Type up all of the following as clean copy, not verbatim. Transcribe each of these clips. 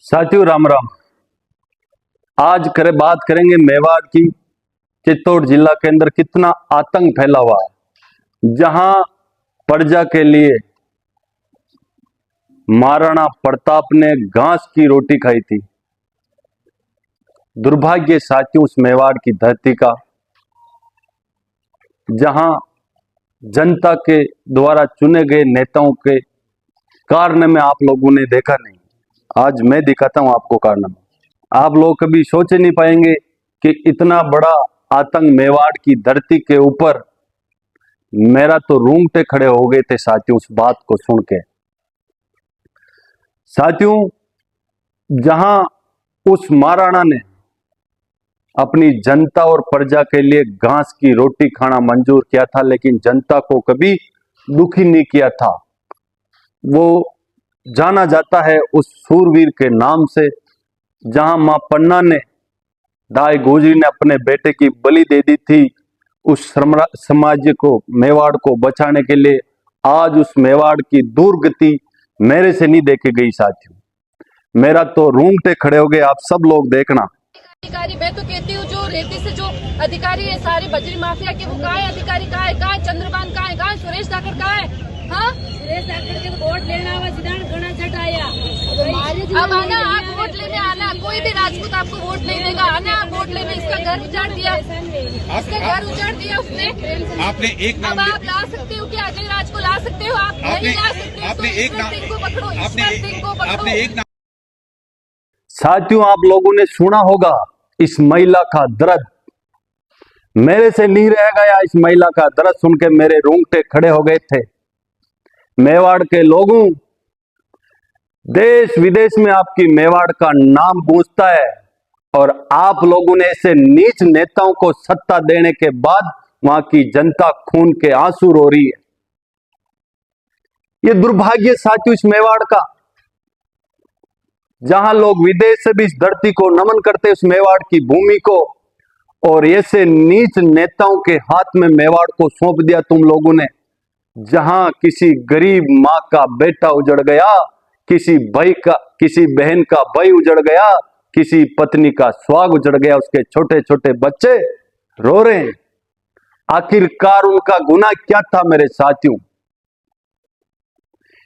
साथियों राम राम। आज बात करेंगे मेवाड़ की। चित्तौड़ जिला के अंदर कितना आतंक फैला हुआ है, जहां प्रजा के लिए महाराणा प्रताप ने घास की रोटी खाई थी। दुर्भाग्य साथियों उस मेवाड़ की धरती का, जहां जनता के द्वारा चुने गए नेताओं के कारनामे आप लोगों ने देखा नहीं। आज मैं दिखाता हूं आपको कारनामा। आप लोग कभी सोच नहीं पाएंगे कि इतना बड़ा आतंक मेवाड़ की धरती के ऊपर। मेरा तो रूंगटे खड़े हो गए थे साथियों उस बात को सुन के। साथियों, जहां उस महाराणा ने अपनी जनता और प्रजा के लिए घास की रोटी खाना मंजूर किया था, लेकिन जनता को कभी दुखी नहीं किया था। वो जाना जाता है उस सूरवीर के नाम से, जहां मां पन्ना ने, दाई गोजरी ने अपने बेटे की बलि दे दी थी उस समाज को, मेवाड़ को बचाने के लिए। आज उस मेवाड़ की दुर्गति मेरे से नहीं देखी गई साथियों। मेरा तो रूंगटे खड़े हो गए। आप सब लोग देखना। अधिकारी मैं तो कहती हूँ, जो रेती से जो अधिकारी है सारे बजरी माफिया के, वो कहाँ है? अधिकारी कहाँ है? कहाँ है चंद्रभान? कहाँ है? कहाँ है सुरेश धाकड़? कहाँ है? हाँ, सुरेश धाकड़ के वोट लेना हुआ सिद्धांत गणा छठ आया। अब आना, आप वोट लेने आना। कोई भी राजपूत आपको वोट नहीं देगा। आना आप वोट लेने। इसका घर उजाड़ दिया, इसका घर उजाड़ दिया उसने। आपने एक नाम, अब आप ला सकते हो कि अजय राज को ला सकते हो? आप नहीं ला सकते। आपने एक नाम को पकड़ो, आपने एक नाम। साथियों, आप लोगों ने सुना होगा इस महिला का दर्द। मेरे से नहीं रह गया इस महिला का दर्द सुन के, मेरे रोंगटे खड़े हो गए थे। मेवाड़ के लोगों, देश विदेश में आपकी मेवाड़ का नाम गूंजता है, और आप लोगों ने ऐसे नीच नेताओं को सत्ता देने के बाद वहां की जनता खून के आंसू रो रही है। यह दुर्भाग्य साथियों इस मेवाड़ का, जहां लोग विदेश से भी इस धरती को नमन करते, उस मेवाड़ की भूमि को, और ऐसे नीच नेताओं के हाथ में मेवाड़ को सौंप दिया तुम लोगों ने। जहां किसी गरीब मां का बेटा उजड़ गया, किसी बहन का भाई उजड़ गया, किसी पत्नी का सुहाग उजड़ गया, उसके छोटे छोटे बच्चे रो रहे हैं। आखिरकार उनका गुनाह क्या था मेरे साथियों?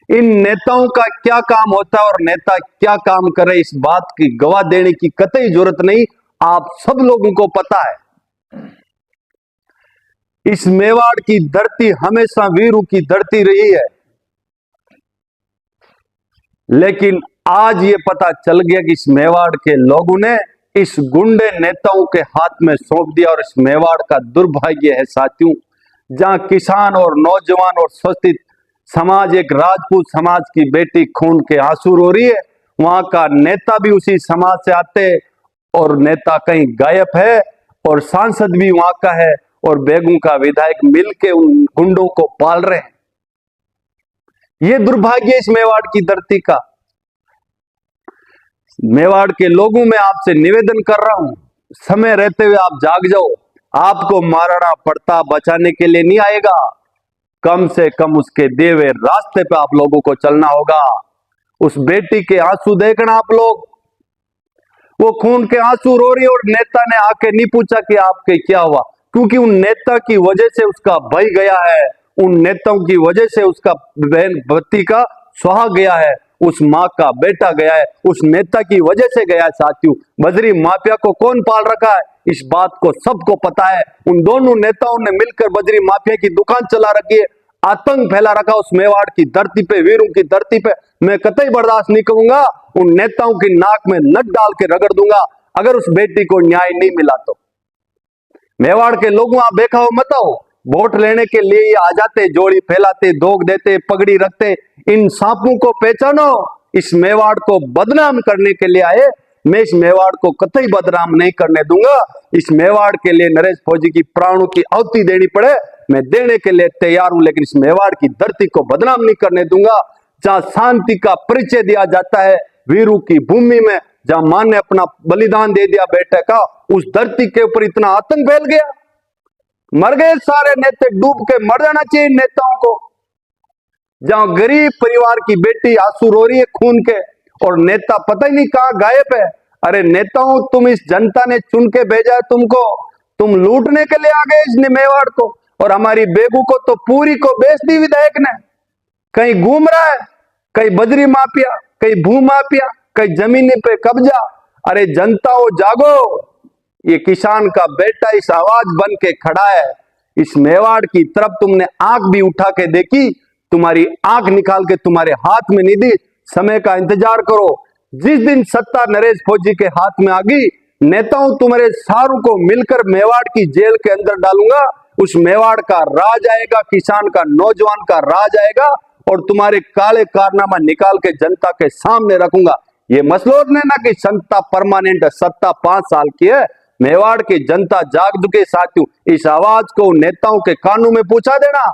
इन नेताओं का क्या काम होता है और नेता क्या काम करे, इस बात की गवाह देने की कतई जरूरत नहीं। आप सब लोगों को पता है। इस मेवाड़ की धरती हमेशा वीरों की धरती रही है, लेकिन आज ये पता चल गया कि इस मेवाड़ के लोगों ने इस गुंडे नेताओं के हाथ में सौंप दिया। और इस मेवाड़ का दुर्भाग्य है साथियों, जहां किसान और नौजवान और शोषित समाज, एक राजपूत समाज की बेटी खून के आंसू रो रही है, वहां का नेता भी उसी समाज से आते, और नेता कहीं गायब है, और सांसद भी वहां का है, और बेगू का विधायक मिलके उन गुंडों को पाल रहे हैं। यह दुर्भाग्य इस मेवाड़ की धरती का। मेवाड़ के लोगों में आपसे निवेदन कर रहा हूं, समय रहते हुए आप जाग जाओ। आपको महाराणा प्रताप बचाने के लिए नहीं आएगा, कम से कम उसके दिए हुए रास्ते पे आप लोगों को चलना होगा। उस बेटी के आंसू देखना आप लोग, वो खून के आंसू रो रही है, और नेता ने आके नहीं पूछा कि आपके क्या हुआ, क्योंकि उन नेता की वजह से उसका भाई गया है, उन नेताओं की वजह से उसका बहन बत्ती का सुहाग गया है, उस मां का बेटा गया है, उस नेता की वजह से गया है। साथियों, बजरी माफिया को कौन पाल रखा है, इस बात को सबको पता है। उन दोनों नेताओं ने मिलकर बजरी माफिया की दुकान चला रखी है, आतंक फैला रखा उस मेवाड़ की धरती पे, वीरों की धरती पे। मैं कतई बर्दाश्त नहीं करूंगा, उन नेताओं की नाक में नट डाल के रगड़ दूंगा अगर उस बेटी को न्याय नहीं मिला तो। मेवाड़ के लोगों, आप देखा हो मत आओ, वोट लेने के लिए ये आ जाते, जोड़ी फैलाते, दोग देते, पगड़ी रखते। इन सांपों को पहचानो, इस मेवाड़ को बदनाम करने के लिए आए। मैं इस मेवाड़ को कतई बदनाम नहीं करने दूंगा। इस मेवाड़ के लिए नरेश फौजी की प्राणों की आहुति देनी पड़े, मैं देने के लिए तैयार हूं, लेकिन इस मेवाड़ की धरती को बदनाम नहीं करने दूंगा। जहां शांति का परिचय दिया जाता है, वीरों की भूमि में, जहां मां ने अपना बलिदान दे दिया बेटे का, उस धरती के ऊपर इतना आतंक फैल गया। मर गए सारे नेता, डूब के मर जाना चाहिए नेताओं को। जहां गरीब परिवार की बेटी आंसू रो रही है खून के, और नेता पता ही नहीं कहां गायब है। अरे नेताओं, तुम इस जनता ने चुन के भेजा है तुमको, तुम लूटने के लिए आ गए इस मेवाड़ को, और हमारी बेगू को तो पूरी को बेच दी विधायक ने। कहीं घूम रहा है, कहीं बजरी माफिया, कहीं भू माफिया, कहीं जमीनी पे कब्जा। अरे जनताओं जागो, ये किसान का बेटा इस आवाज बन के खड़ा है। इस मेवाड़ की तरफ तुमने आंख भी उठा के देखी? तुम्हारी आंख निकाल के तुम्हारे हाथ में नहीं दी। समय का इंतजार करो, जिस दिन सत्ता नरेश फौजी के हाथ में आ गई, नेताओं तुम्हारे सारों को मिलकर मेवाड़ की जेल के अंदर डालूंगा। उस मेवाड़ का राज आएगा, किसान का, नौजवान का राज आएगा, और तुम्हारे काले कारनामा निकाल के जनता के सामने रखूंगा। ये मसलोच ने ना कि सत्ता परमानेंट है, सत्ता 5 साल की है। मेवाड़ की जनता जाग चुके साथियों। इस आवाज को नेताओं के कानों में पूछा देना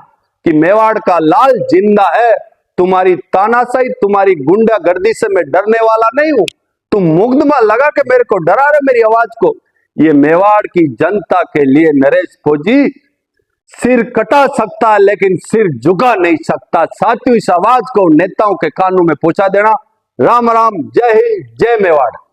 कि मेवाड़ का लाल जिंदा है। तुम्हारी तानाशाही, तुम्हारी गुंडागर्दी से मैं डरने वाला नहीं हूं। तुम मुकदमा लगा के मेरे को डरा रहे मेरी आवाज को। ये मेवाड़ की जनता के लिए नरेश फौजी सिर कटा सकता है, लेकिन सिर झुका नहीं सकता। साथियों, इस आवाज को नेताओं के कानों में पहुंचा देना। राम राम, जय हिंद, जय मेवाड़।